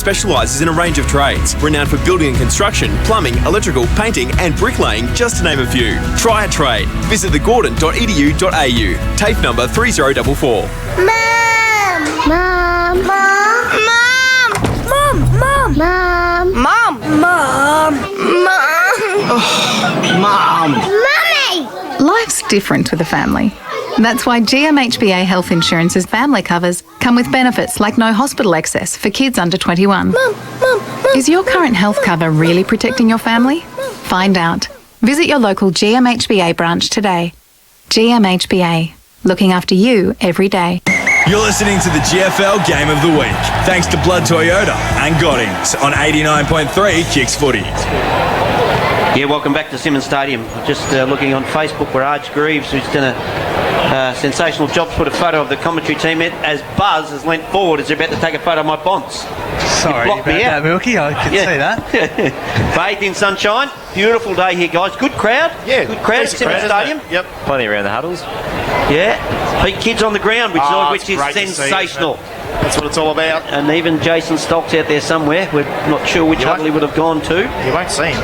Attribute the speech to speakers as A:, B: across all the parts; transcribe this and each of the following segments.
A: specialises in a range of trades, renowned for building and construction, plumbing, electrical, painting and bricklaying, just to name a few. Try a trade. Visit thegordon.edu.au. TAFE number 3044.
B: Mom! Mom! Mom! Mom! Mom! Mom! Mom! Mom! Mom!
C: Mom!
B: Mummy!
D: Life's different with a family. That's why GMHBA Health Insurance's family covers come with benefits like no hospital excess for kids under 21.
B: Mom!
D: Is your current health cover really protecting your family? Find out. Visit your local GMHBA branch today. GMHBA, looking after you every day.
E: You're listening to the GFL Game of the Week, thanks to Blood Toyota and Goddings on 89.3 Kicks Footy.
F: Yeah, welcome back to Simmons Stadium. Just looking on Facebook where Arch Greaves, who's done a sensational job, put a photo of the commentary team in as Buzz has leant forward as they're about to take a photo of my bonds.
C: Sorry about that, Milky. I can see that.
F: Bathed in sunshine. Beautiful day here, guys. Good crowd.
G: Yeah.
F: Good crowd at Simmons Stadium.
G: Yep. Plenty around the huddles.
F: Yeah. Pete Kidd's on the ground, which is sensational.
G: That's what it's all about.
F: And even Jason Stocks out there somewhere. We're not sure which huddle he would have gone to.
G: You won't see him.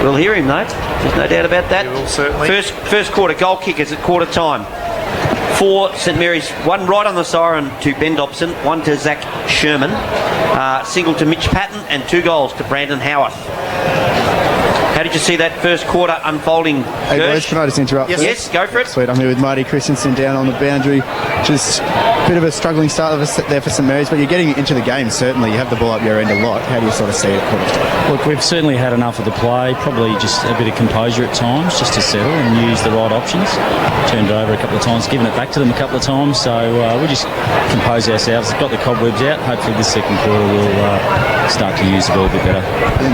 F: We'll hear him, though. There's no doubt about that.
G: You will certainly.
F: First quarter, goal kickers at quarter time. 4 St Mary's, 1 right on the siren to Ben Dobson, 1 to Zach Sherman, single to Mitch Patton, and 2 goals to Brandon Howarth. How did you see that first quarter unfolding?
H: Hey boys, can I just interrupt?
F: Yes, go for it.
H: Sweet, I'm here with Marty Christensen down on the boundary. Just a bit of a struggling start there for St Mary's, but you're getting into the game, certainly. You have the ball up your end a lot. How do you sort of see it?
I: Look, we've certainly had enough of the play, probably just a bit of composure at times, just to settle and use the right options. Turned it over a couple of times, given it back to them a couple of times, so we'll just compose ourselves. Got the cobwebs out. Hopefully this second quarter we'll start to use the ball a bit better.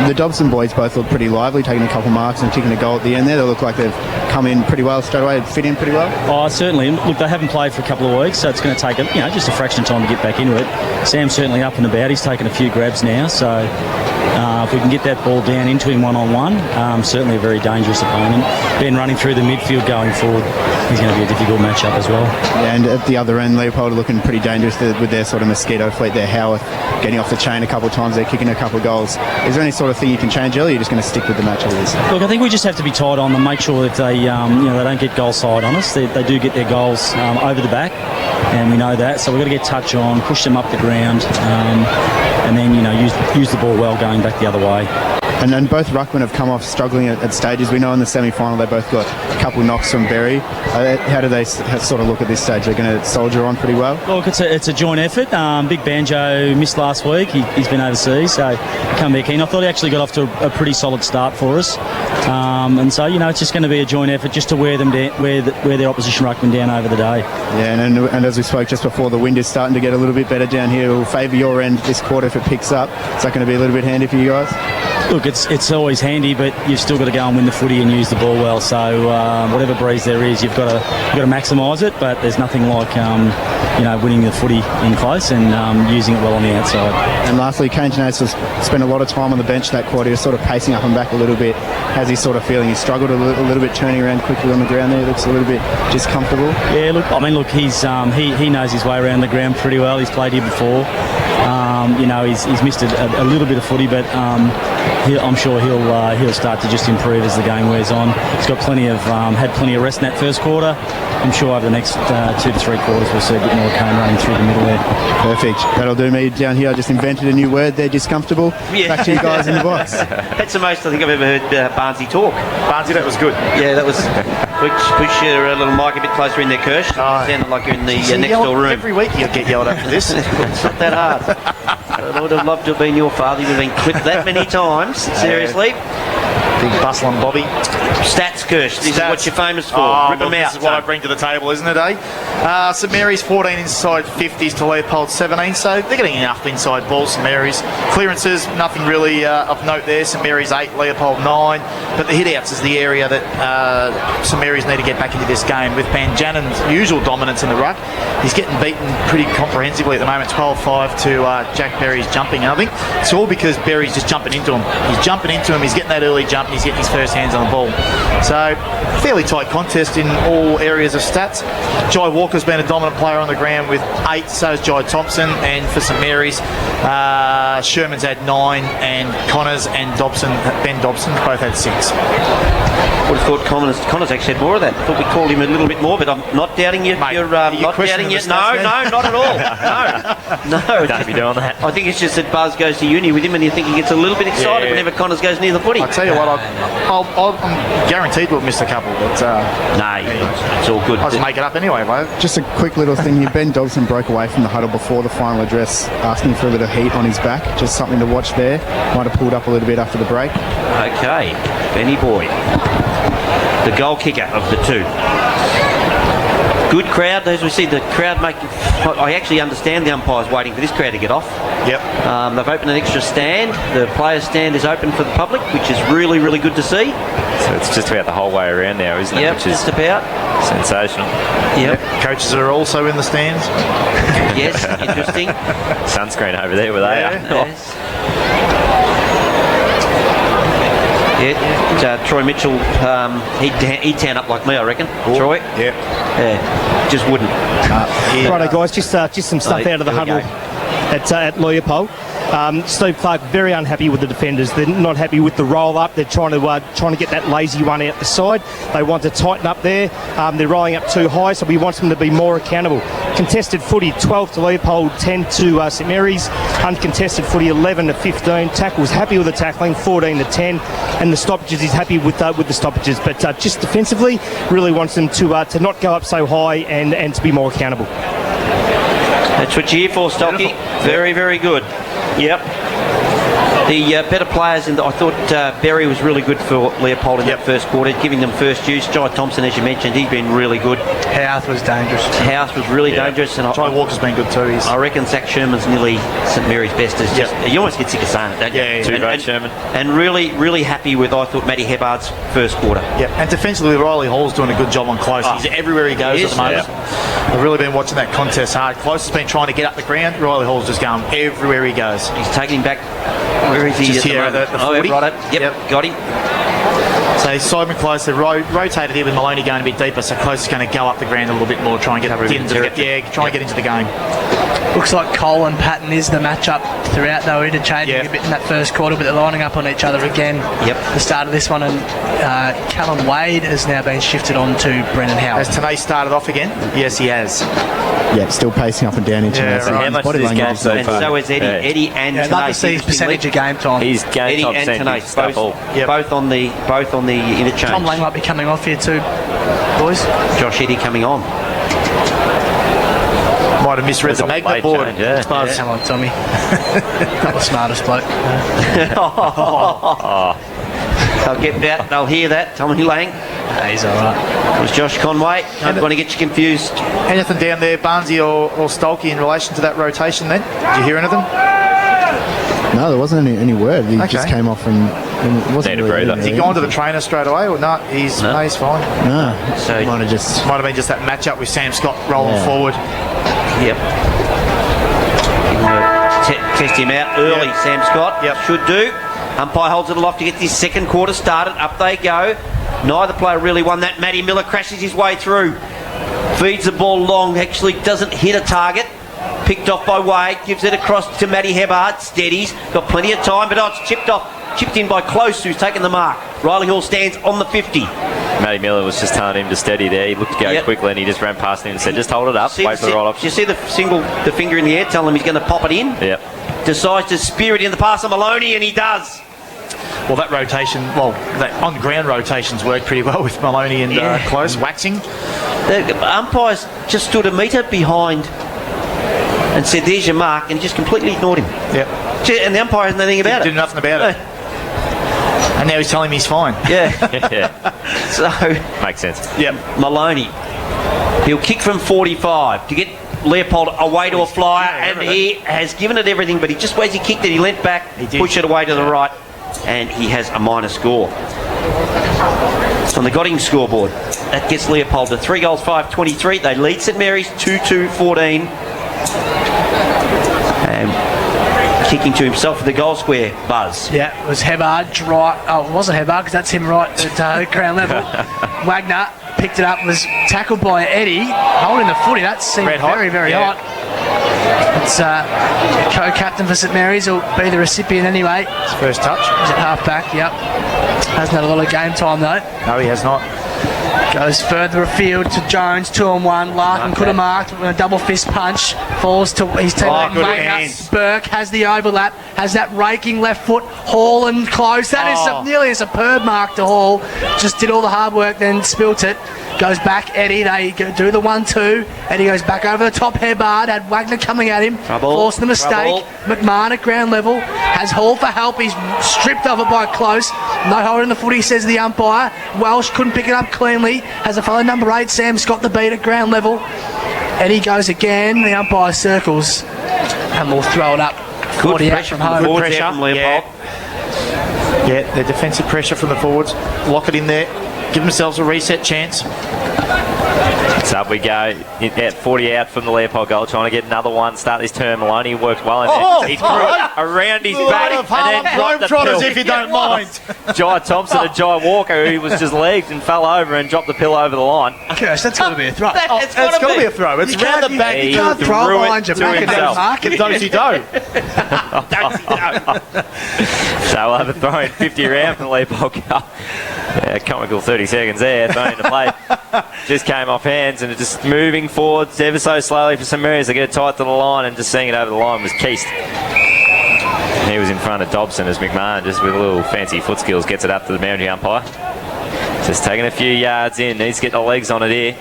H: The Dobson boys both look pretty lively, taking a couple marks and kicking a goal at the end there. They look like they've come in pretty well straight away, fit in pretty well.
I: Oh, certainly. Look, they haven't played for a couple of weeks, so it's going to take just a fraction of time to get back into it. Sam's certainly up and about. He's taken a few grabs now, so if we can get that ball down into him one-on-one, certainly a very dangerous opponent. Ben running through the midfield going forward, he's going to be a difficult matchup as well.
H: Yeah, and at the other end, Leopold are looking pretty dangerous with their sort of mosquito fleet. Their Howarth getting off the chain a couple of times. They're kicking a couple of goals. Is there any sort of thing you can change early? Or are you just going to stick with the match as is?
I: Look, I think we just have to be tight on them, make sure that they don't get goal side on us. They do get their goals over the back, and we know that. So we've got to get touch on, push them up the ground, and then use the ball well going back the other way.
H: And then both ruckmen have come off struggling at stages. We know in the semi-final they both got a couple knocks from Berry. How do they sort of look at this stage? They're going to soldier on pretty well?
I: Look, it's a joint effort. Big Banjo missed last week. He's been overseas, so come back in. I thought he actually got off to a pretty solid start for us. And so, it's just going to be a joint effort just to wear them down, wear their opposition ruckman down over the day.
H: Yeah, and as we spoke just before, the wind is starting to get a little bit better down here. It will favour your end this quarter if it picks up. Is that going to be a little bit handy for you guys?
I: Look, it's always handy, but you've still got to go and win the footy and use the ball well. So whatever breeze there is, you've got to maximise it. But there's nothing like winning the footy in close and using it well on the outside.
H: And lastly, Kane Janace has spent a lot of time on the bench that quarter. He's sort of pacing up and back a little bit. How's he sort of feeling? He struggled a little bit turning around quickly on the ground there. He looks a little bit discomfortable.
I: Yeah, look, he's he knows his way around the ground pretty well. He's played here before. He's missed a little bit of footy, but I'm sure he'll start to just improve as the game wears on. He's got had plenty of rest in that first quarter. I'm sure over the next 2 to 3 quarters we'll see a bit more Kane running through the middle there.
H: Perfect. That'll do me down here. I just invented a new word there, discomfortable.
F: Yeah.
H: Back to you guys in the box.
F: That's the most I think I've ever heard Barnesy talk.
G: Barnesy, that was good.
F: Yeah, that was. Push your little mic a bit closer in there, Kirsch. Sounded like you're in the next door room.
G: Every week you'll get yelled at for this.
F: It's not that hard. I would have loved to have been your father. You've been clipped that many times. Seriously.
G: Big bustle on Bobby.
F: Stats, Kirsch. This is what you're famous for. Rip them out.
G: This is what I bring to the table, isn't it, eh? St Mary's 14 inside 50s to Leopold 17, so they're getting enough inside balls. St Mary's clearances, nothing really of note there. St Mary's 8, Leopold 9, but the hit-outs is the area that St Mary's need to get back into this game. With Banjanen's usual dominance in the ruck, he's getting beaten pretty comprehensively at the moment, 12-5 to Jack Berry's jumping. And I think it's all because Berry's just jumping into him. He's jumping into him, he's getting that early jump, and he's getting his first hands on the ball. So, fairly tight contest in all areas of stats. Jai Walker's been a dominant player on the ground with 8, so is Jai Thompson, and for St Mary's, Sherman's had 9, and Connors and Ben Dobson both had 6.
F: Would have thought Connors actually had more of that. I thought we called him a little bit more, but I'm not doubting you.
G: Mate,
F: You're not doubting you. No, not at all. No.
J: Don't be doing that.
F: I think it's just that Buzz goes to uni with him, and you think he gets a little bit excited whenever Connors goes near the footy.
G: I tell you what, I'm guaranteed we'll miss a couple, but
F: it's all good.
G: I'll just make it up anyway, mate.
H: Just a quick little thing here. Ben Dobson broke away from the huddle before the final address, asking for a little heat on his back. Just something to watch there. Might have pulled up a little bit after the break.
F: Okay, Benny Boy, the goal kicker of the two. Good crowd, as we see the crowd making. I actually understand the umpires waiting for this crowd to get off.
G: Yep.
F: They've opened an extra stand. The players' stand is open for the public, which is really, really good to see.
J: So it's just about the whole way around now, isn't it?
F: Yep,
J: Which is
F: just about.
J: sensational.
F: Yep.
G: Coaches are also in the stands.
F: Yes, interesting.
J: Sunscreen over there, were they?
F: Yes. Yeah, Troy Mitchell, he'd tan up like me, I reckon. Troy? Yeah. Just wouldn't.
K: Righto, guys, just some stuff out of the huddle at Leopold. Steve Clark very unhappy with the defenders. They're not happy with the roll up. They're trying to get that lazy one out the side. They want to tighten up there. They're rolling up too high, so we want them to be more accountable. Contested footy 12 to Leopold, 10 to St Mary's. Uncontested footy 11 to 15. Tackles happy with the tackling 14 to 10, and the stoppages he's happy with the stoppages. But just defensively, really wants them to not go up so high and to be more accountable.
F: That's what you're here for, Stocky. Very, very good. Yep. The better players, I thought Berry was really good for Leopold in that first quarter, giving them first use. Jai Thompson, as you mentioned, he's been really good.
C: Houth was dangerous.
F: Houth was really dangerous. And
G: Jai Walker's been good too.
F: I reckon Zach Sherman's nearly St Mary's best. You almost get sick of saying it, don't you?
J: Too great, Sherman.
F: And really, really happy with, I thought, Matty Hebbard's first quarter.
G: Yeah, and defensively, Riley Hall's doing a good job on Close. He's everywhere he goes at the moment. I've really been watching that contest hard. Close has been trying to get up the ground. Riley Hall's just going everywhere he goes.
F: He's taking him back. Where is he?
G: Just here at the 40.
F: Right. Yep, got him.
G: So Simon Close, they rotated here with Maloney going a bit deeper, so Close is going to go up the ground a little bit more, try and get into the game.
C: Looks like Cole and Patton is the matchup throughout. They were interchanging a bit in that first quarter, but they're lining up on each other again.
F: Yep.
C: The start of this one, and Callum Wade has now been shifted on to Brendan Howard.
G: Has Tanay started off again? Yes, he has.
H: Yeah, still pacing up and down into
G: Right.
J: How much is this game so
F: And
J: far?
F: so is Eddie. Eddie and
C: I'd love to see his percentage of game time.
J: He's game time percentage,
F: both on the interchange.
C: Tom Lang might be coming off here too, boys.
F: Josh Eddie coming on.
G: Might have misread the magnet board.
C: Come on, Tommy. Not the smartest bloke.
F: They'll get that. They'll hear that. Tommy Lang.
C: He's all right.
F: It was Josh Conway. Don't want to get you confused.
G: Anything down there, Barnesy or Stolke, in relation to that rotation then? Did you hear anything?
H: No, there wasn't any word. He just came off and it wasn't
J: Need a
H: really
J: breather.
G: Has he gone to the trainer straight away? Or no, he's fine.
H: No,
F: So
H: might have been
G: just that matchup with Sam Scott rolling forward.
F: Yep. Test him out early, Sam Scott.
G: Yep.
F: Should do. Umpire holds it aloft to get this second quarter started. Up they go. Neither player really won that. Matty Miller crashes his way through. Feeds the ball long. Actually doesn't hit a target. Picked off by Wade. Gives it across to Matty Hebbard. Steadies. Got plenty of time, but it's chipped off. Chipped in by Close, who's taken the mark. Riley Hall stands on the 50.
J: Matty Miller was just telling him to steady there. He looked to go quickly and he just ran past him and said, just hold it up, wait for the right option.
F: Do you see the finger in the air telling him he's going to pop it in?
J: Yep.
F: Decides to spear it in the pass of Maloney, and he does.
G: Well, that rotation, that on-ground rotations worked pretty well with Maloney and Close waxing.
F: The umpires just stood a metre behind and said, there's your mark, and just completely ignored him.
G: Yep.
F: And the umpire has nothing about it.
G: Did nothing about it. And now he's telling me he's fine.
J: Yeah.
F: So
J: makes sense.
G: Yep.
F: Maloney, he'll kick from 45 to get Leopold away to a flyer, and he has given it everything, but just as he kicked it, he leant back, pushed it away to the right, and he has a minor score. On the Godding scoreboard, that gets Leopold to 3 goals, 5-23. They lead St Mary's 2-2-14. And kicking to himself with the goal square buzz.
C: Yeah, it was Hebard right. Oh, it wasn't Hebard because that's him right at ground level. Wagner picked it up, was tackled by Eddie, holding the footy. That seemed very hot. It's co-captain for St Mary's will be the recipient anyway.
G: His first touch.
C: He's at half back, yep. Hasn't had a lot of game time though.
G: No, he has not.
C: Goes further afield to Jones, 2-on-1. Larkin could have marked with a double fist punch. Falls to his teammate Wagner. Burke has the overlap, has that raking left foot. Hall and close. That is nearly a superb mark to Hall. Just did all the hard work, then spilt it. Goes back, Eddie. They do the 1-2. Eddie goes back over the top. Hebard had Wagner coming at him. Forced the mistake. McMahon at ground level. Has Hall for help. He's stripped of it by close. No hold in the footy, says the umpire. Welsh couldn't pick it up cleanly. Has a fellow number 8, Sam Scott, the beat at ground level. Eddie goes again. The umpire circles. And we'll throw it up.
F: Good pressure from home.
G: Good pressure from Leopold. Yeah, their defensive pressure from the forwards. Lock it in there. Give themselves a reset chance.
J: So up we go at 40 out from the Leopold goal, trying to get another one. Start this turn. Maloney worked well in there. He threw it around his back and then dropped the pill.
G: If you don't mind.
J: Jai Thompson and Jai Walker, who was just legged and fell over and dropped the pill over the line.
C: Gosh, that's got to be a throw.
G: It's got to be a throw. It's round the back.
C: You can't throw it behind your back and then mark it.
G: Do-si-do.
J: So we'll have a throw in 50 round from the Leopold goal. Yeah, comical 30 seconds there, throwing to play. Just came off hands and just moving forwards ever so slowly for St Mary's. They get it tight to the line, and just seeing it over the line was Keast. He was in front of Dobson as McMahon, just with a little fancy foot skills, gets it up to the boundary umpire. Just taking a few yards in, needs to get the legs on it here.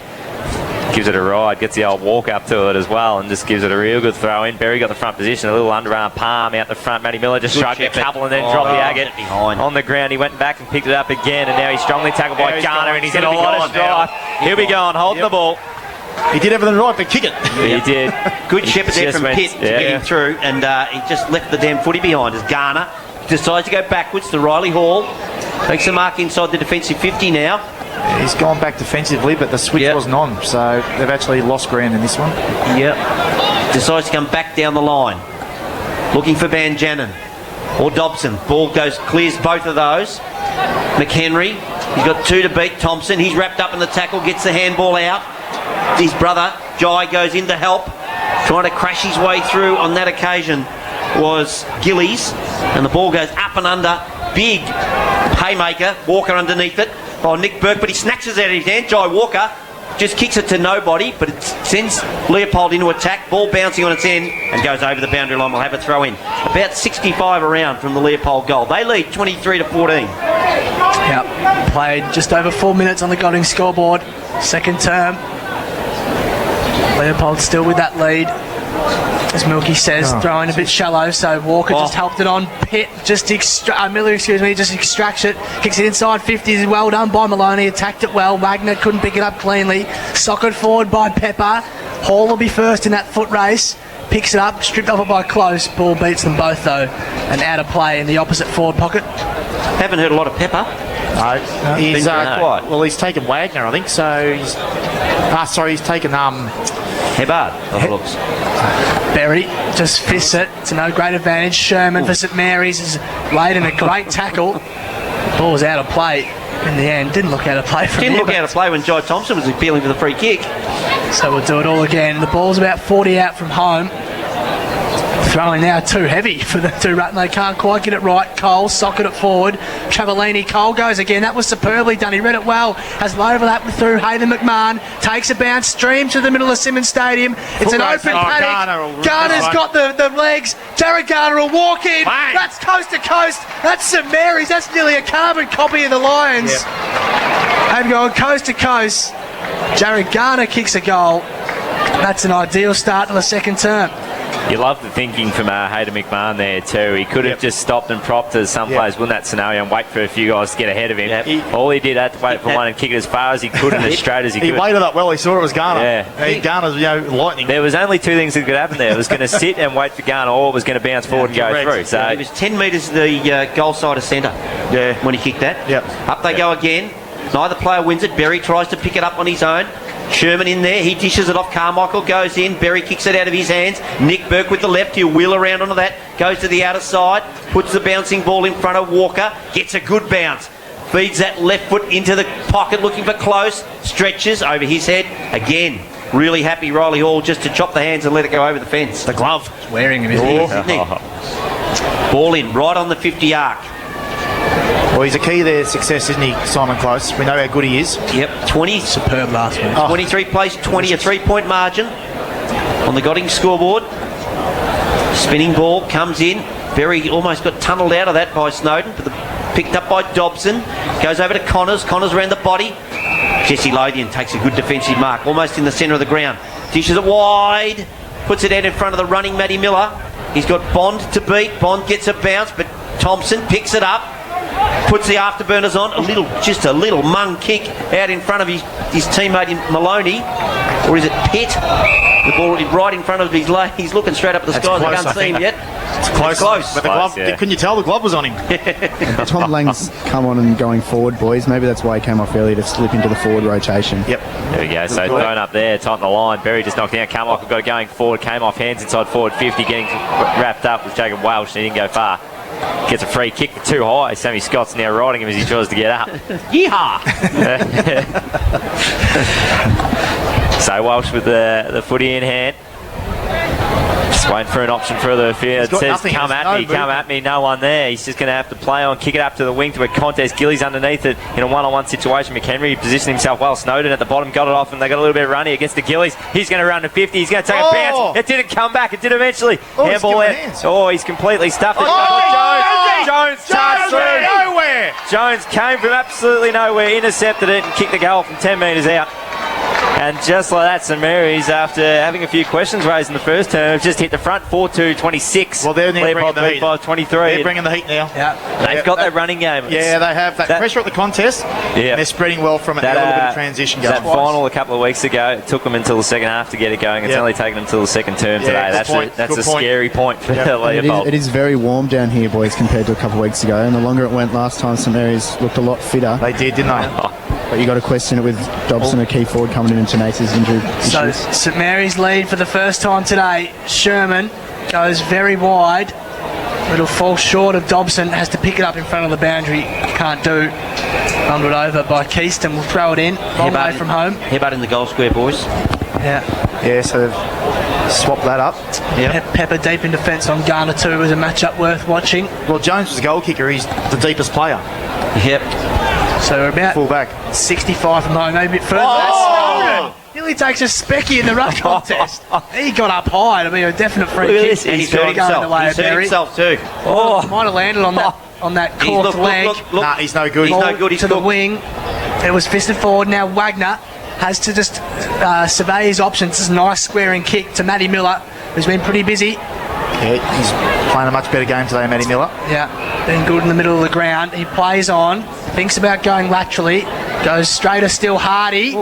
J: Gives it a ride, gets the old walk up to it as well, and just gives it a real good throw in. Berry got the front position, a little underarm palm out the front. Matty Miller just shrugged a couple and then dropped the agate on the ground. He went back and picked it up again, and now he's strongly tackled by Garner, and he's in a lot of strife. He'll be going, holding the ball.
G: He did everything right, but kick it.
J: He did.
F: Good shepherd there from Pitt to get him through, and he just left the damn footy behind as Garner decides to go backwards to Riley Hall. Takes a mark inside the defensive 50 now.
G: He's gone back defensively, but the switch wasn't on, so they've actually lost ground in this one.
F: Yep. Decides to come back down the line. Looking for Banjanin or Dobson. Ball clears both of those. McHenry, he's got 2 to beat Thompson. He's wrapped up in the tackle, gets the handball out. His brother, Jai, goes in to help. Trying to crash his way through on that occasion was Gillies. And the ball goes up and under. Big haymaker, Walker underneath it. Oh, Nick Burke, but he snatches it out of his hand. Jai Walker just kicks it to nobody, but it sends Leopold into attack. Ball bouncing on its end and goes over the boundary line. We'll have a throw in. About 65 around from the Leopold goal. They lead 23 to 14.
C: Yep. Played just over 4 minutes on the Golding scoreboard. Second term. Leopold still with that lead. As Milky says, throwing a bit shallow, so Walker just helped it on. Pitt Miller, just extracts it, kicks it inside 50. Well done by Maloney, attacked it well. Wagner couldn't pick it up cleanly. Socked forward by Pepper. Hall will be first in that foot race. Picks it up, stripped off it by close. Ball beats them both though, and out of play in the opposite forward pocket.
F: Haven't heard a lot of Pepper.
G: No, he's quiet. Well, he's taken Wagner, I think. So he's taken
F: Hebard. Looks.
C: Berry just fists it to no great advantage. Sherman for St Mary's is laid in a great tackle. Ball was out of play in the end. Didn't look out of play from him.
F: Didn't look out of play when Jai Thompson was appealing for the free kick.
C: So we'll do it all again. The ball's about 40 out from home. Throwing now too heavy for the two Rutten. They can't quite get it right. Cole socket it forward. Travellini. Cole goes again. That was superbly done. He read it well. Has an overlap through Hayden McMahon. Takes a bounce. Streams to the middle of Simmons Stadium. It's an open paddock. Garner's got the legs. Jared Garner will walk in. Bang. That's coast to coast. That's St Mary's. That's nearly a carbon copy of the Lions. Yep. They've gone coast to coast. Jared Garner kicks a goal. That's an ideal start to the second term.
J: You love the thinking from Hayden McMahon there too. He could have just stopped and propped as some players win that scenario and wait for a few guys to get ahead of him. All he did had to wait for one and kick it as far as he could and as straight as he could.
G: He weighted up well. He saw it was Garner.
J: Yeah.
G: Garner's lightning.
J: There was only 2 things that could happen there. It was going to sit and wait for Garner, or it was going to bounce forward and go through. So
F: it was 10 metres to the goal side of centre when he kicked that.
G: Yep.
F: Up they go again. Neither player wins it. Berry tries to pick it up on his own. Sherman in there. He dishes it off. Carmichael goes in. Berry kicks it out of his hands. Nick Burke with the left. He'll wheel around onto that. Goes to the outer side. Puts the bouncing ball in front of Walker. Gets a good bounce. Feeds that left foot into the pocket looking for Close. Stretches over his head. Again, really happy Riley Hall just to chop the hands and let it go over the fence. The glove.
C: He's wearing him, isn't he?
F: Ball in, right on the 50 arc.
G: Well, he's a key to their success, isn't he, Simon Close? We know how good he is.
F: Yep, 20.
C: Superb last week.
F: 23 place, 20, a 3-point margin on the Godding scoreboard. Spinning ball comes in. Berry almost got tunnelled out of that by Snowden, but picked up by Dobson. Goes over to Connors. Connors around the body. Jesse Lothian takes a good defensive mark, almost in the centre of the ground. Dishes it wide. Puts it out in front of the running Matty Miller. He's got Bond to beat. Bond gets a bounce, but Thompson picks it up. Puts the afterburners on. Just a little mung kick out in front of his teammate Maloney. Or is it Pitt? The ball right in front of his leg. He's looking straight up at the skies. I can't see him yet.
G: It's close. But the glove, couldn't you tell the glove was on him?
H: Tom Lang's come on and going forward, boys. Maybe that's why he came off early, to slip into the forward rotation.
G: Yep.
J: There we go. So thrown up there, tighten the line. Berry just knocked down. Carmichael got it going forward. Came off hands inside forward 50, getting wrapped up with Jacob Welsh. And he didn't go far. Gets a free kick too high. Sammy Scott's now riding him as he tries to get up.
F: Yeehaw!
J: So Welsh with the footy in hand. Just waiting for an option further afield. It says, come at me, no one there. He's just going to have to play on, kick it up to the wing to a contest. Gillies underneath it in a one-on-one situation. McHenry positioned himself well. Snowden at the bottom got it off, and they got a little bit of runny against the Gillies. He's going to run to 50. He's going to take a bounce. It didn't come back. It did eventually. Handball out. Oh, he's completely stuffed it. Jones charged through.
G: Nowhere.
J: Jones came from absolutely nowhere, intercepted it, and kicked the goal from 10 metres out. And just like that, St Mary's, after having a few questions raised in the first term, have just hit the front 4-2-26.
G: Well, they're now bringing the heat.
J: 5-23.
G: They're bringing the heat now.
C: Yeah.
J: They've got that running game.
G: Yeah, they have that pressure at the contest.
J: Yeah.
G: They're spreading well from it. A little bit of transition going.
J: That final a couple of weeks ago, it took them until the second half to get it going. It's only taken them until the second term today. That's a scary point for Leopold.
H: It is very warm down here, boys, compared to a couple of weeks ago. And the longer it went last time, St Mary's looked a lot fitter.
G: They did, didn't they?
H: But you got to question it with Dobson, a key forward, coming in and Tenace's injury
C: So
H: issues.
C: St Mary's lead for the first time today. Sherman goes very wide. It'll fall short of Dobson. Has to pick it up in front of the boundary. Can't do. Bundled over by Keyston. Will throw it in. Long way from home.
F: Headbutt in the goal square, boys.
C: Yeah.
G: Yeah, so they've swapped that up.
C: Pepper deep in defence on Garner too is a matchup worth watching.
G: Well, Jones was a goal kicker. He's the deepest player.
F: Yep.
C: So we're about
G: full back.
C: 65 from home, maybe a bit further.
G: Oh!
C: Nearly takes a specky in the ruck contest. He got up high to be a definite free
F: Look at
C: kick.
F: this. And he's hurt himself. He's hurt himself too.
C: Might have landed on that corked leg.
F: Look.
G: Nah, he's no good.
F: He's no good. He's
C: to the wing. It was fisted forward. Now Wagner has to just survey his options. This is a nice squaring kick to Matty Miller, who's been pretty busy.
G: Yeah, he's playing a much better game today, Matty Miller.
C: Yeah, been good in the middle of the ground. He plays on, thinks about going laterally, goes straighter still. Hardy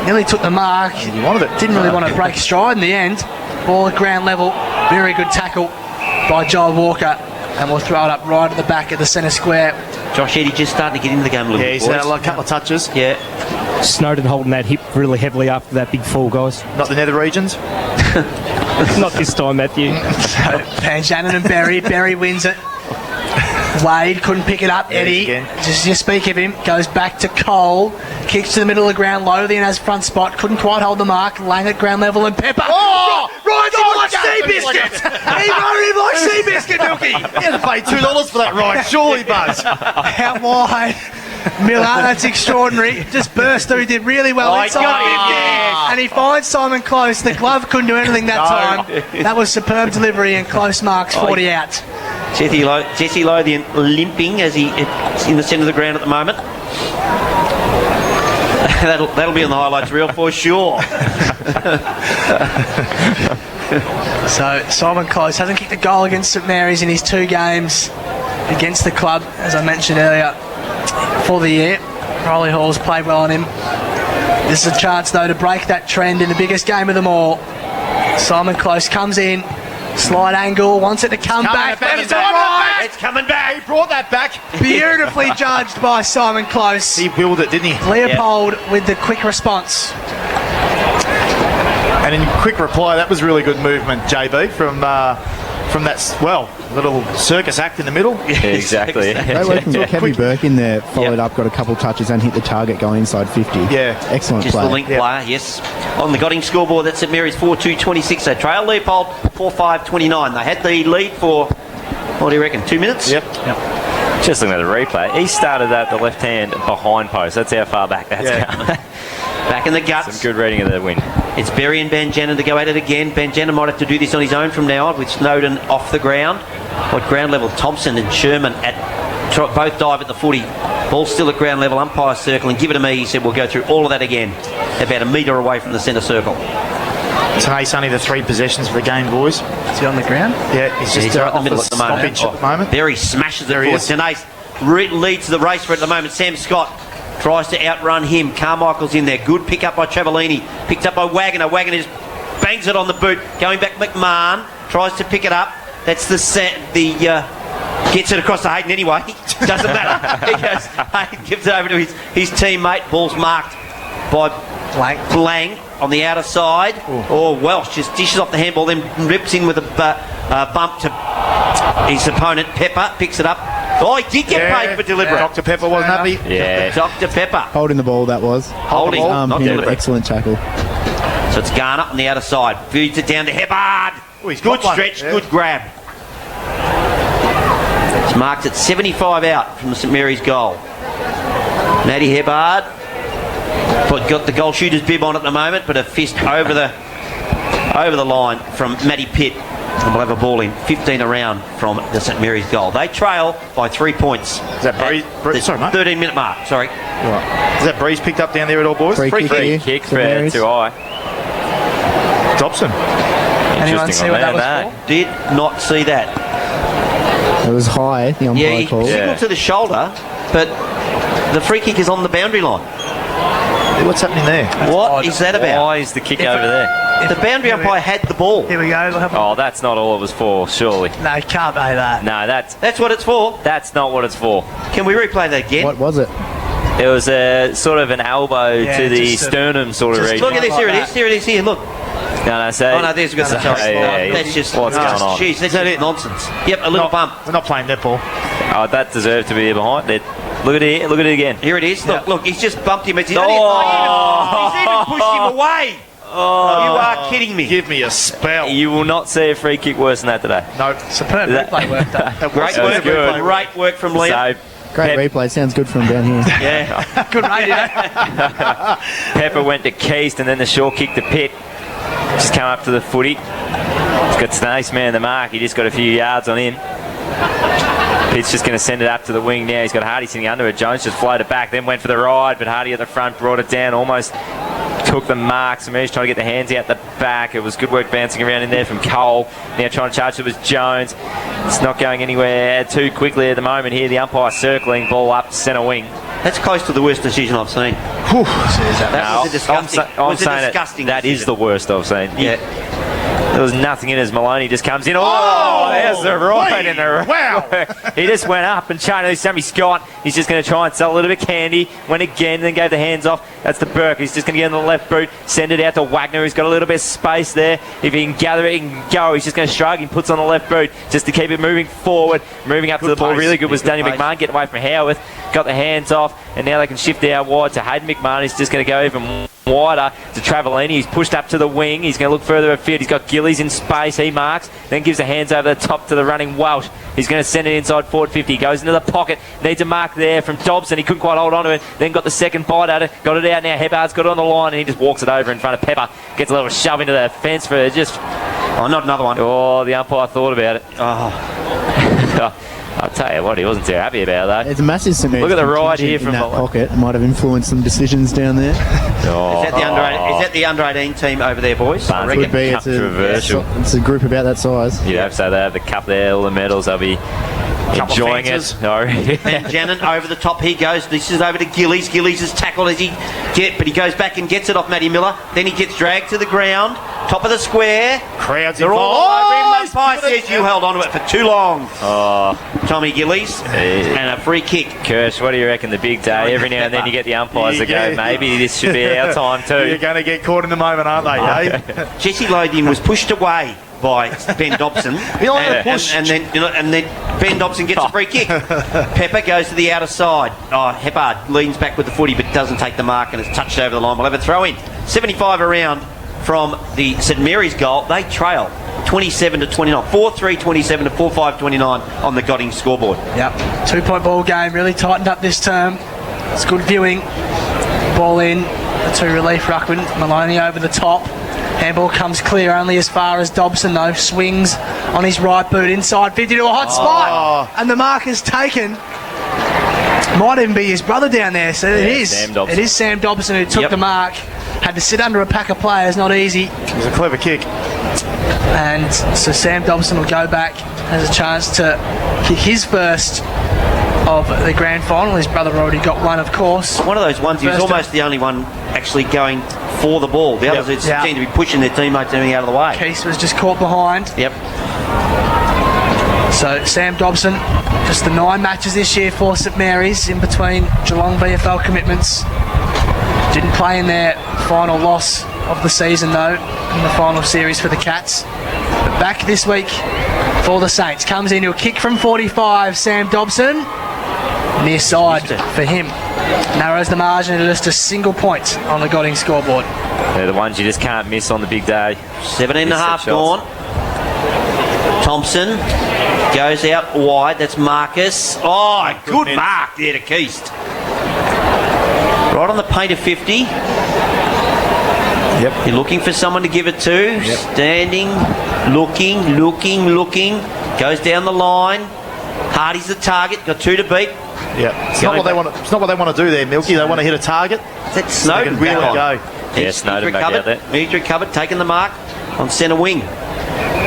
C: nearly took the mark.
G: He wanted it.
C: Didn't really want to break stride in the end. Ball at ground level. Very good tackle by Joel Walker. And we'll throw it up right at the back of the centre square.
F: Josh Eddy just starting to get into the game a little bit.
G: Yeah, he's had a couple of touches.
F: Yeah.
K: Snowden holding that hip really heavily after that big fall, guys.
G: Not the nether regions.
K: Not this time, Matthew.
C: So, Panjanin and Berry. Berry wins it. Wade couldn't pick it up. Eddie, just speak of him, goes back to Cole, kicks to the middle of the ground. Lothian has front spot, couldn't quite hold the mark. Lang at ground level, and Pepper rides him like Seabiscuit. He rode him like Seabiscuit, Milky.
G: He had to pay $2 for that ride, surely, Buzz.
C: Out wide. Miller, that's extraordinary. Just burst through, did really well inside 50, and he finds Simon Close. The glove couldn't do anything that time. That was superb delivery, and Close marks 40 out.
F: Jesse Lothian limping as he's in the centre of the ground at the moment. That'll be on the highlights reel for sure.
C: So Simon Close hasn't kicked a goal against St Mary's in his 2 games against the club, as I mentioned earlier, for the year. Riley Hall's played well on him. This is a chance, though, to break that trend in the biggest game of them all. Simon Close comes in, slide angle, wants it to come back.
F: It's coming back.
G: He brought that back.
C: Beautifully judged by Simon Close.
G: He willed it, didn't he?
C: Leopold with the quick response.
G: And in quick reply, that was really good movement, JB, from that, little circus act in the middle.
J: Yeah, exactly.
H: Great work from Kevin Burke in there, followed up, got a couple touches and hit the target going inside 50.
G: Yeah.
H: Excellent
F: Just
H: play.
F: the link player, yes. On the Godding scoreboard, that's St Mary's 4-2-26. They trail Leopold 4-5-29. They had the lead for, what do you reckon, 2 minutes?
G: Yep.
J: Just looking at the replay, he started at the left hand behind post. That's how far back that's going.
F: Back in the guts.
J: Some good reading of the win.
F: It's Berry and Banjanen to go at it again. Banjanen might have to do this on his own from now on with Snowden off the ground. At ground level, Thompson and Sherman both dive at the footy. Ball still at ground level, umpire circling. Give it to me, he said. We'll go through all of that again. About a metre away from the centre circle.
G: Today's only the 3 possessions for the game, boys.
C: Is he on the ground?
G: Yeah, he's just
F: right in the
G: off
F: middle at the moment.
G: stoppage at the moment.
F: Berry smashes it
G: There he
F: forward.
G: is.
F: Tenace leads the race for it at the moment. Sam Scott tries to outrun him. Carmichael's in there. Good pick up by Travellini. Picked up by Wagner. Wagner just bangs it on the boot. Going back, McMahon tries to pick it up. That's gets it across to Hayden anyway. Doesn't matter. He goes, Hayden gives it over to his teammate. Ball's marked by Blank on the outer side. Welsh just dishes off the handball, then rips in with a bump to his opponent. Pepper picks it up. Oh, he did get paid for deliberate.
G: Dr. Pepper wasn't happy.
J: Yeah.
F: Dr. Pepper.
H: Holding the ball, that was.
F: Holding, not deliberate.
H: Excellent tackle.
F: So it's Garner on the outer side. Feeds it down to Hebbard. Good stretch, good grab. It's marked at 75 out from the St Mary's goal. Matty Hebbard got the goal shooter's bib on at the moment, but a fist over the line from Matty Pitt. And we'll have a ball in 15 around from the St Mary's goal. They trail by 3 points.
G: Is that Breeze? Sorry, mate.
F: 13-minute mark, sorry.
G: Right. Is that Breeze picked up down there at all, boys?
H: Free
J: Kick for Tuai.
G: Dobson.
C: Anyone see what that was for?
F: Did not see that.
H: It was high, the umpire
F: He
H: call.
F: signalled to the shoulder, but the free kick is on the boundary line.
G: What's happening there?
F: What is that about?
J: Why is the kick over there?
F: The boundary umpire had the ball.
C: Here we go.
J: Oh, that's not all it was for, surely.
C: No, you can't say that.
J: No,
F: That's what it's for.
J: that's not what it's for.
F: Can we replay that again?
H: What was it?
J: It was a sort of an elbow to the
C: just a-
J: sternum sort of region.
F: Look at this. Here it is. Here it is. Here, look.
J: No, so.
F: Oh, no, there's a good
J: so,
F: sorry.
J: yeah,
F: That's just
J: what's going on?
F: Jeez, that's just nonsense. Yep, a little bump.
G: We're not playing netball.
J: Oh, that deserved to be behind it. Look at it. Look at it again.
F: Here it is. Look, he's just bumped him. He's even pushed him away.
J: Oh,
F: you are kidding me.
G: Give me a spell.
J: You will not see a free kick worse than that today.
G: No.
C: Superb replay work done.
F: Great
J: That was
F: work.
J: good.
F: Great work from Liam.
J: So,
H: Great replay. Sounds good from down here.
F: Yeah.
C: Good radio.
J: Pepper went to Keast and then the short kick to Pitt. Just come up to the footy. He's got Snace man in the mark. He just got a few yards on him. Pitt's just going to send it up to the wing now. He's got Hardy sitting under it. Jones just floated back, then went for the ride, but Hardy at the front brought it down, almost took the mark. Samir's trying to get the hands out the back. It was good work bouncing around in there from Cole. Now trying to charge it was Jones. It's not going anywhere too quickly at the moment here. The umpire circling, ball up centre wing.
F: That's close to the worst decision I've seen. That was a disgusting.
J: I'm saying that is the worst I've seen.
F: Yeah.
J: There was nothing in as Maloney just comes in. Oh, there's the right in the
G: Wow.
J: He just went up and Chino Sammy Scott. He's just going to try and sell a little bit of candy. Went again, then gave the hands off. That's the Burke. He's just going to get in the left boot, send it out to Wagner. He's got a little bit of space there. If he can gather it, he can go. He's just going to shrug. He puts on the left boot just to keep it moving forward. Moving up to the ball. Really good was Daniel McMahon getting away from Howarth. Got the hands off, and now they can shift out wide to Hayden McMahon. He's just going to go even wider to Travellini. He's pushed up to the wing. He's going to look further afield. He's got Gillies in space. He marks, then gives the hands over the top to the running Welsh. He's going to send it inside forward 50. Goes into the pocket. Needs a mark there from Dobson. He couldn't quite hold on to it. Then got the second bite at it. Got it out now. Hebbard's got it on the line, and he just walks it over in front of Pepper. Gets a little shove into the fence for just...
F: Oh, not another one.
J: Oh, the umpire thought about it.
F: Oh.
J: I'll tell you what, he wasn't too happy about that.
H: It's a massive St. Mary's
J: Look at the ride
H: contingent
J: here
H: in
J: from
H: that
J: the
H: pocket. It might have influenced some decisions down there.
F: Is that the under 18 team over there, boys? I reckon.
H: Would be. It's
J: Controversial.
H: it's a group about that size.
J: You'd have to say they have the cup there, all the medals. They'll be
G: Couple
J: Enjoying
G: fences.
J: it. No.
F: And Jannon over the top he goes. This is over to Gillies. Gillies is tackled as but he goes back and gets it off Matty Miller. Then he gets dragged to the ground. Top of the square.
G: Crowds
F: They're all over him.
G: he's
F: Umpire
G: given it.
F: says you held on to it for too long. Tommy Gillies. And a free kick.
J: Kirsch, what do you reckon the big day? Every now and then you get the umpires that go, maybe this should be our time too.
G: You're going to get caught in the moment, aren't they? Eh?
F: Jesse Lothian was pushed away by Ben Dobson, and then Ben Dobson gets a free kick. Pepper goes to the outer side. Heppard leans back with the footy but doesn't take the mark and it's touched over the line. We'll have a throw in. 75 around from the St Mary's goal. They trail 27 to 29. 4-3, 27 to 4-5, 29 on the Godding scoreboard.
C: Yep. 2-point ball game. Really tightened up this term. It's good viewing. Ball in. The two relief ruckman. Maloney over the top. Handball comes clear only as far as Dobson though. Swings on his right boot inside 50 to a hot spot. And the mark is taken. Might even be his brother down there. So it is.
J: Sam Dobson.
C: It is Sam Dobson who took the mark. Had to sit under a pack of players. Not easy.
G: It was a clever kick.
C: And so Sam Dobson will go back. Has a chance to kick his first of the grand final. His brother already got one, of course.
F: One of those ones, he was almost the only one actually going for the ball. The others seem to be pushing their teammates moving out of the way.
C: Keith was just caught behind.
F: Yep.
C: So Sam Dobson, just the 9 matches this year for St Mary's in between Geelong VFL commitments. Didn't play in their final loss of the season though, in the final series for the Cats. But back this week for the Saints. Comes into a kick from 45, Sam Dobson. Near side for him. Narrows the margin to just a single point on the Godding scoreboard.
J: They're the ones you just can't miss on the big day.
F: 17 and a half gone. Thompson goes out wide. That's Marcus. Oh, good mark there to Keast. Right on the paint of 50.
G: Yep.
F: You're looking for someone to give it to. Yep. Standing, looking. Goes down the line. Hardy's the target. Got 2 to beat.
G: Yeah, it's not what they want. It's not what they want to do there, Milky. They want to hit a target.
F: That's Snowden
G: really go.
J: Yeah, Snowden back out there.
F: He's recovered, taking the mark on centre wing.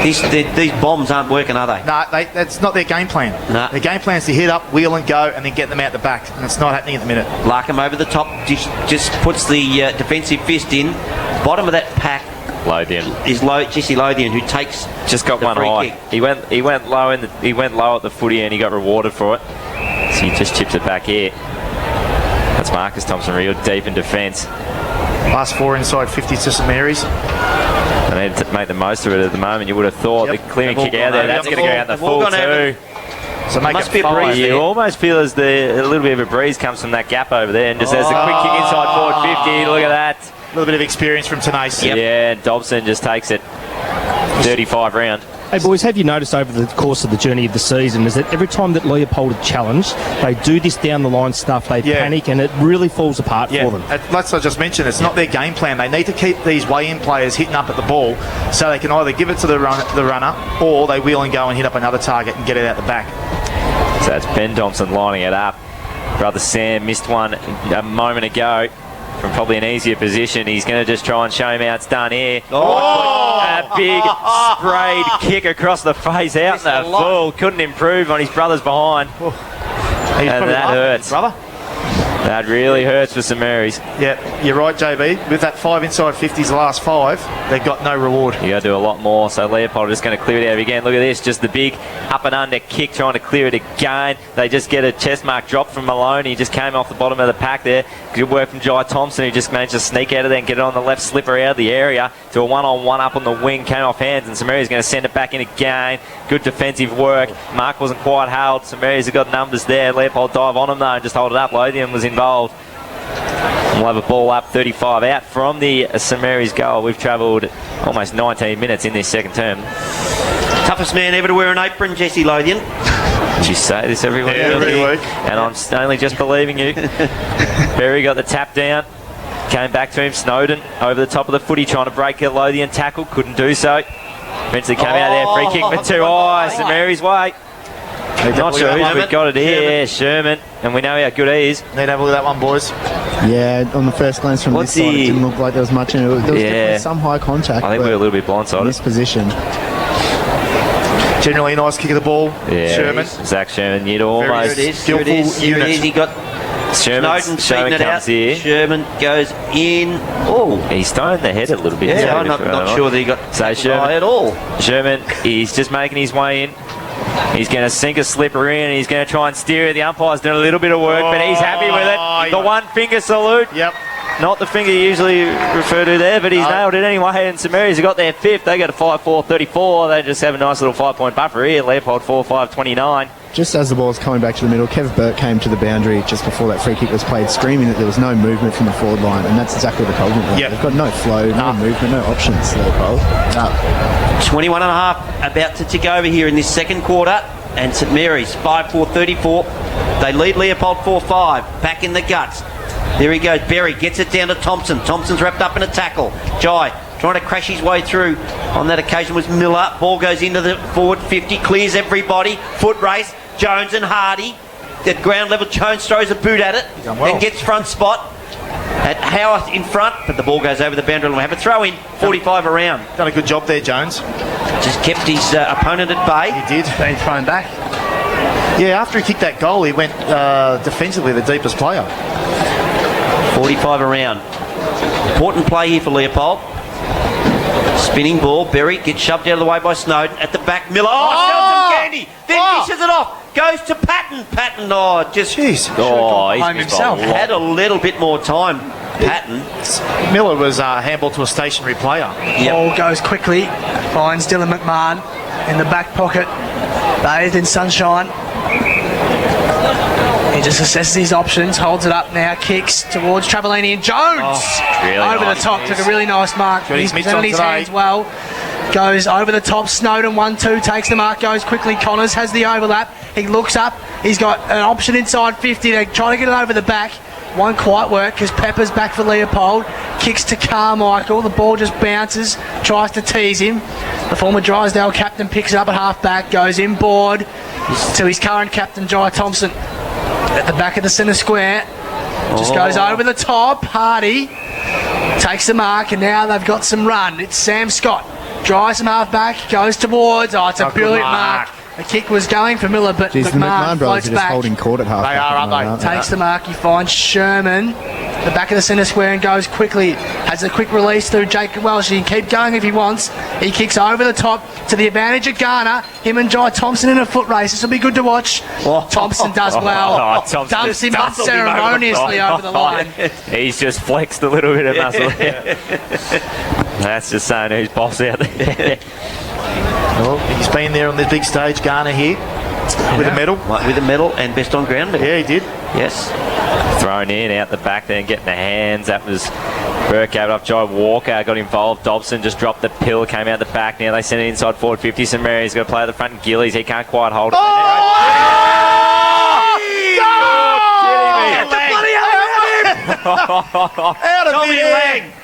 F: These bombs aren't working, are they?
G: No, that's not their game plan.
F: No.
G: Their game plan is to hit up, wheel and go, and then get them out the back. And it's not happening at the minute.
F: Larkham over the top, just puts the defensive fist in. Bottom of that pack
J: Lothian
F: is Jesse Lothian, who takes
J: just got one high.
F: Kick.
J: He went low he went low at the footy and he got rewarded for it. So he just chips it back here. That's Marcus Thompson real deep in defence.
G: Last 4 inside 50 to St Mary's.
J: They need to make the most of it at the moment. You would have thought the clearing kick out there, that's going to go out the full too.
G: So make
F: must
G: it
F: be a
G: 5.
F: breeze.
J: You almost feel as a little bit of a breeze comes from that gap over there, and just there's a quick kick inside forward 50. Look at that.
G: A little bit of experience from Tenace.
J: Yeah, Dobson just takes it 35 round.
K: Hey boys, have you noticed over the course of the journey of the season is that every time that Leopold are challenged, they do this down the line stuff, they panic, and it really falls apart for them.
G: Like I just mentioned, it's not their game plan. They need to keep these weigh-in players hitting up at the ball so they can either give it to the runner or they wheel and go and hit up another target and get it out the back.
J: So it's Ben Thompson lining it up. Brother Sam missed one a moment ago from probably an easier position. He's going to just try and show him how it's done here. A big sprayed kick across the face out in the full. Couldn't improve on his brother's behind. And that hurts.
G: Brother.
J: That really hurts for St Mary's.
G: Yeah, you're right, JB. With that 5 inside 50s, the last 5, they've got no reward.
J: You got to do a lot more. So Leopold just going to clear it out again. Look at this, just the big up and under kick, trying to clear it again. They just get a chest mark drop from Malone. He just came off the bottom of the pack there. Good work from Jai Thompson, who just managed to sneak out of there and get it on the left slipper out of the area to a one-on-one up on the wing. Came off hands, and St Mary's going to send it back in again. Good defensive work. Mark wasn't quite held. St Mary's have got numbers there. Leopold dive on him though and just hold it up. Lothian was involved. We'll have a ball up 35 out from the St Mary's goal. We've travelled almost 19 minutes in this second term.
F: Toughest man ever to wear an apron, Jesse Lothian.
J: You say this every week.
G: Every week.
J: And I'm only just believing you. Berry got the tap down. Came back to him. Snowden over the top of the footy trying to break a Lothian tackle. Couldn't do so. Eventually came out there. Free kick for 2 eyes. St Mary's way. Not sure who's we've got it here. Sherman. And we know how good he is.
G: Need to have a look at that one, boys.
H: Yeah, on the first glance from this side, it didn't look like there was much in it. There was definitely some high contact.
J: I think we were a little bit blindsided.
H: In this position.
G: Generally a nice kick of the ball.
J: Yeah,
G: Sherman.
J: Zach Sherman, you'd almost.
F: Here it is. He got Snowden feeding it out.
J: Here.
F: Sherman goes in. Oh,
J: he's throwing the head a little bit.
F: Yeah, I'm not sure that he got
J: Sherman
F: at all.
J: Sherman, he's just making his way in. He's going to sink a slipper in. He's going to try and steer it. The umpire's doing a little bit of work, but he's happy with it. The one finger salute.
G: Yep.
J: Not the finger you usually refer to there, but he's nailed it anyway. And St Mary's have got their fifth. They go to 5-4-34. They just have a nice little 5-point buffer here. Leopold 4-5-29.
H: Just as the ball's coming back to the middle, Kev Burke came to the boundary just before that free kick was played, screaming that there was no movement from the forward line, and that's exactly the problem.
G: Yep.
H: They've got no flow, no movement, no options, Leopold.
F: 21 and a half about to tick over here in this second quarter, and St Mary's 5-4-34. They lead Leopold 4-5. Back in the guts. There he goes. Berry gets it down to Thompson. Thompson's wrapped up in a tackle. Jai trying to crash his way through. On that occasion was Miller. Ball goes into the forward 50. Clears everybody. Foot race. Jones and Hardy. At ground level, Jones throws a boot at it. Then gets front spot. At Howarth in front. But the ball goes over the boundary and we'll have a throw in. 45 around.
G: Done a good job there, Jones.
F: Just kept his opponent at bay.
G: He did.
C: Been thrown back.
G: Yeah, after he kicked that goal, he went defensively the deepest player.
F: 45 around. Important play here for Leopold. Spinning ball. Berry gets shoved out of the way by Snowden. At the back, Miller. Oh, sells some candy. Then dishes it off. Goes to Patton. Patton, just...
C: Jeez. He's himself.
F: Had a little bit more time. Patton.
G: Miller was handball to a stationary player.
C: Ball goes quickly. Finds Dylan McMahon in the back pocket. Bathed in sunshine. He just assesses his options, holds it up now, kicks towards Travellini and Jones.
J: Really
C: over
J: nice.
C: the top, took a really nice mark. He's presented his hands well. Goes over the top, Snowden 1-2, takes the mark, goes quickly. Connors has the overlap. He looks up. He's got an option inside 50. They're trying to get it over the back. Won't quite work because Pepper's back for Leopold. Kicks to Carmichael. The ball just bounces. Tries to tease him. The former Drysdale captain picks it up at half back. Goes inboard to his current captain, Jai Thompson. At the back of the centre square. Just goes over the top. Hardy takes the mark and now they've got some run. It's Sam Scott. Drives him half back. Goes towards. Oh, it's a brilliant mark. The kick was going for Miller, but
H: Jeez, the McMahon brothers
C: floats
H: are just
C: back.
H: holding court at half.
G: They are, aren't they?
C: Takes the mark. He finds Sherman. The back of the centre square and goes quickly. Has a quick release through Jacob Welsh. He can keep going if he wants. He kicks over the top to the advantage of Garner. Him and Jai Thompson in a foot race. This will be good to watch. Thompson does well. Dumps him unceremoniously over the line.
J: He's just flexed a little bit of muscle. That's just saying who's boss out there.
G: Well, he's been there on the big stage, Garner here, with a medal.
F: With a medal and best on ground medal.
G: Yeah, he did.
F: Yes.
J: Thrown in, out the back there and getting the hands. That was Burke gave it up. Jai Walker got involved. Dobson just dropped the pill, came out the back. Now they send it inside forward 50. St Mary's got to play at the front. And Gillies, he can't quite hold it.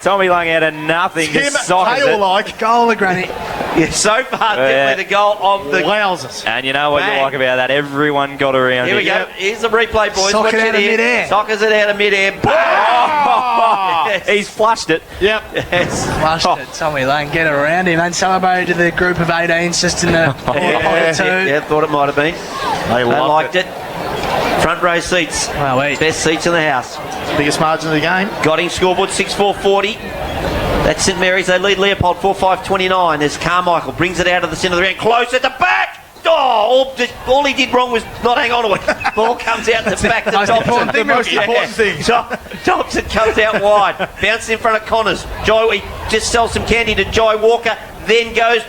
J: Tommy Lang out of nothing.
G: Tim
J: sockets it.
G: Tail-like.
C: Goal of Granny.
F: Yeah, so far, definitely the goal of the...
G: Wowzers.
J: And you know what you like about that? Everyone got around
F: Here we go. Here's the replay, boys.
C: Sock
F: Watch
C: it out of
F: here.
C: mid-air.
F: Sockers it out of mid-air.
J: Yes. He's flushed it.
G: Yep.
F: Yes.
C: Flushed it. Tommy Lane get around him and celebrated to the group of 18s just in the two.
F: Yeah, thought it might have been.
G: They
F: liked it. Front row seats.
C: Wow,
F: Best seats in the house.
G: Biggest margin of the game.
F: Godding scoreboard 6-4-40. That's St Mary's. They lead Leopold 4-5-29. There's Carmichael. Brings it out of the centre of the ground. Close at the back. Oh, all he did wrong was not hang on to it. Ball comes out the back to Thompson.
G: The most important thing.
F: Thompson comes out wide. Bounces in front of Connors. He just sells some candy to Jai Walker. Then goes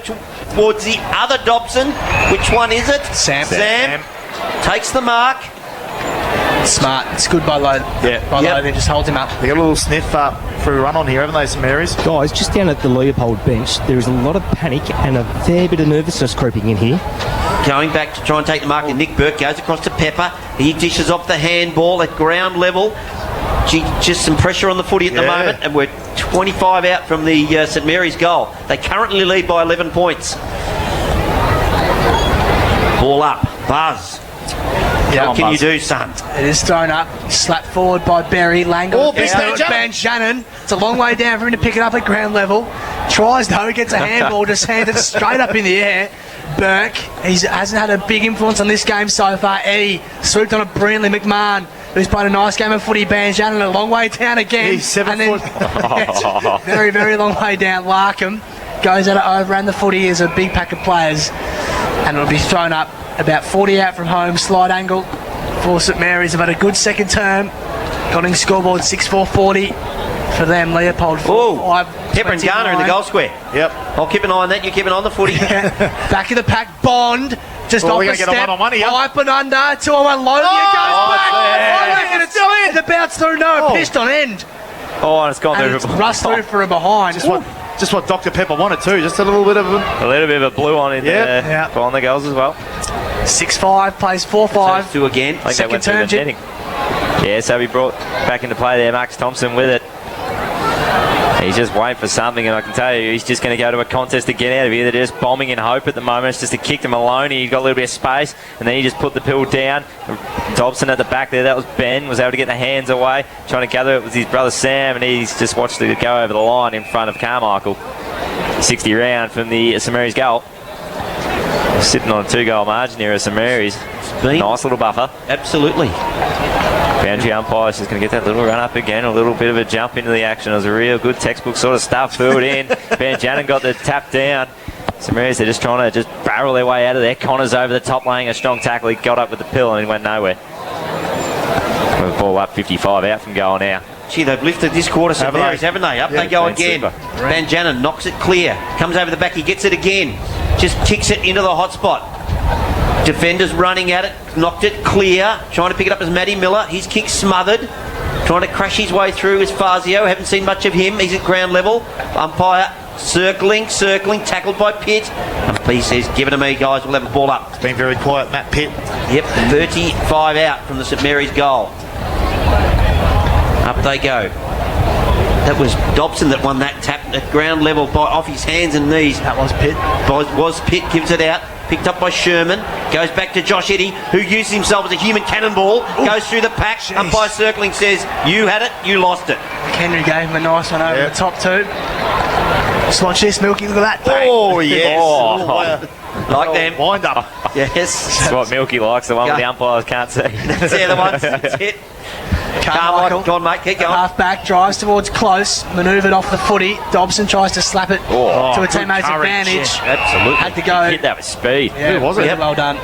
F: towards the other Dobson. Which one is it?
C: Sam.
F: Takes the mark.
C: Smart. It's good by Lowe.
G: Yeah.
C: By Lowe, then just holds him up.
G: They got a little sniff for a run on here, haven't they, St Mary's?
K: Guys, just down at the Leopold bench, there is a lot of panic and a fair bit of nervousness creeping in here.
F: Going back to try and take the mark, and Nick Burke goes across to Pepper. He dishes off the handball at ground level. Just some pressure on the footy at the moment, and we're 25 out from the St Mary's goal. They currently lead by 11 points. Ball up. Buzz. What can you do, son?
C: It is thrown up, slapped forward by Berry. Langdon Ben Shannon. It's a long way down for him to pick it up at ground level. Tries though, gets a handball, just hands it straight up in the air. Burke. He hasn't had a big influence on this game so far. Eddie swooped on it brilliantly. McMahon, who's played a nice game of footy. Banjan a long way down again.
G: He's 7 foot.
C: Very, very long way down. Larkham goes at it over, and the footy is a big pack of players. And it'll be thrown up about 40 out from home. Slide angle for St Mary's. Have had a good second term. Got in scoreboard 6-4-40 for them. Leopold 4-5.
F: Pepper and Garner in the goal square.
G: Yep.
F: I'll keep an eye on that. You keep an eye on the footy.
C: Back of the pack, Bond. Just off
G: we're
C: a
G: going to get
C: step.
G: on money.
C: Up and under. 2-1. Lodia goes back.
G: It's still in.
C: It bounced through. No, it pissed on end.
J: Oh, and it's gone
C: And
J: through.
C: it's rust through for a behind.
G: Just what Dr. Pepper wanted too. Just a little bit of
J: A little bit of a blue on in there.
C: Yeah.
J: On the goals as well.
C: 6-5, plays 4-5.
F: Two again.
J: I think they
C: Second
J: went through
C: turn,
J: the netting. Yeah, so he brought back into play there, Max Thompson with it. He's just waiting for something, and I can tell you, he's just going to go to a contest to get out of here. They're just bombing in hope at the moment. It's just a kick to Maloney. He got a little bit of space, and then he just put the pill down. Dobson at the back there, that was Ben, was able to get the hands away, trying to gather it with his brother Sam, and he's just watched it go over the line in front of Carmichael. 60 round from the St Mary's goal. Sitting on a 2-goal margin here at St Mary's. Nice little buffer.
F: Absolutely.
J: Boundary umpire's just going to get that little run up again, a little bit of a jump into the action. It was a real good textbook sort of stuff, filled in. Van Jannen got the tap down. St Mary's, they're just trying to just barrel their way out of there. Connor's over the top laying a strong tackle. He got up with the pill and he went nowhere. We've ball up 55 out from goal now.
F: Gee, they've lifted this quarter, St Mary's, haven't they? Up they go again.
J: Super.
F: Van Jannen knocks it clear. Comes over the back, he gets it again. Just kicks it into the hot spot. Defenders running at it, knocked it clear. Trying to pick it up as Matty Miller. His kick smothered. Trying to crash his way through is Fazio. Haven't seen much of him. He's at ground level. Umpire circling, tackled by Pitt. And he says, give it to me, guys. We'll have a ball up.
G: It's been very quiet, Matt Pitt.
F: Yep, 35 out from the St Mary's goal. Up they go. That was Dobson that won that tap at ground level off his hands and knees.
C: That was Pitt.
F: Was Pitt, gives it out. Picked up by Sherman. Goes back to Josh Eddy, who uses himself as a human cannonball. Goes through the pack. Umpire circling says, you had it, you lost it.
C: Henry gave him a nice one over the top too. Just watch this, Milky. Look at that.
G: Oh, yes.
F: Like them.
G: Wind up.
F: Yes.
J: That's what Milky likes, the one where the umpires can't see.
F: That's the other one. That's it. Carmichael. Go on, mate. Keep going.
C: Half back, drives towards close, manoeuvred off the footy. Dobson tries to slap it to a teammate's advantage.
F: Yeah, absolutely.
C: Had to go.
J: Hit that with speed.
C: Yeah,
G: Who was it?
C: really well done.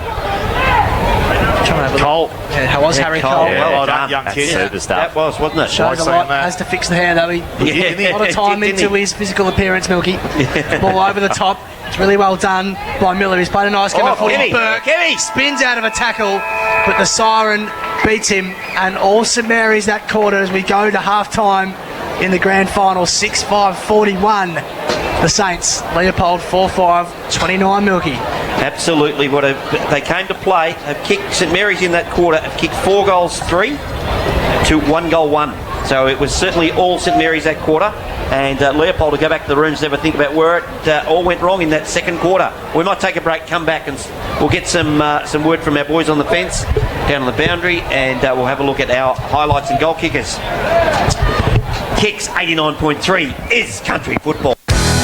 G: Cole.
C: Yeah, that was Harry Cole.
F: Yeah,
G: Well done, young kid.
J: Super stuff.
F: That was, wasn't it?
C: Shows a lot. Has to fix the hair though. He a lot of time into his physical appearance, Milky. Ball over the top. It's really well done by Miller. He's played a nice game of footy. Burke spins out of a tackle, but the siren beats him. And all St Mary's that quarter as we go to half time in the grand final. 6-5-41. The Saints. Leopold 4-5, 29 Milky.
F: Absolutely. They came to play. Have kicked St Mary's in that quarter. Have kicked 4 goals 3 to 1 goal 1. So it was certainly all St Mary's that quarter. And Leopold will go back to the rooms and have a think about where it all went wrong in that second quarter. We might take a break, come back, and we'll get some word from our boys on the fence down on the boundary, and we'll have a look at our highlights and goal kickers. Kicks 89.3 is country football.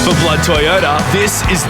E: For Blood Toyota, this is